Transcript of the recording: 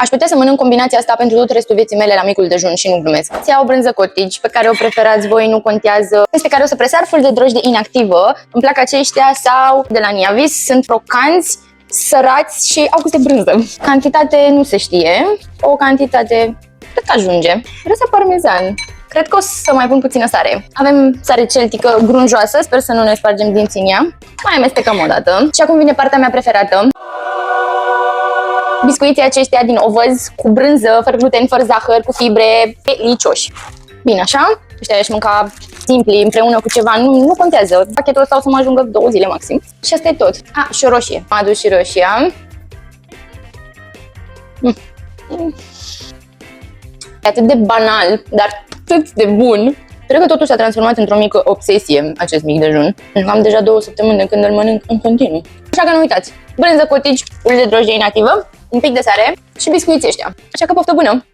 Aș putea să mănânc combinația asta pentru tot restul vieții mele la micul dejun și nu glumesc. Ți iau o brânză cottage pe care o preferați voi, nu contează. Peste care o să presar ful de drojdie inactivă. Îmi plac aceștia sau de la Niavis. Sunt crocanți, sărați și au gust de brânză. Cantitate nu se știe. O cantitate cred că ajunge. Brânză parmezan. Cred că o să mai pun puțină sare. Avem sare celtică grunjoasă, sper să nu ne spargem dinții în ea. Mai amestecăm o dată. Și acum vine partea mea preferată. Biscuiții aceștia din ovăz, cu brânză, fără gluten, fără zahăr, cu fibre, delicioși. Bine, așa? Ăștia aș mânca simpli, împreună cu ceva, nu contează. Pachetul ăsta o să mă ajungă 2 zile maxim. Și asta e tot. Și o roșie. Am adus și roșia. E atât de banal, dar atât de bun. Cred că totul s-a transformat într-o mică obsesie, acest mic dejun. Am deja 2 săptămâni de când îl mănânc în continuu. Așa că nu uitați, brânză cottage, ulei de drojdie inactivă, un pic de sare și biscuiții ăștia. Așa că poftă bună!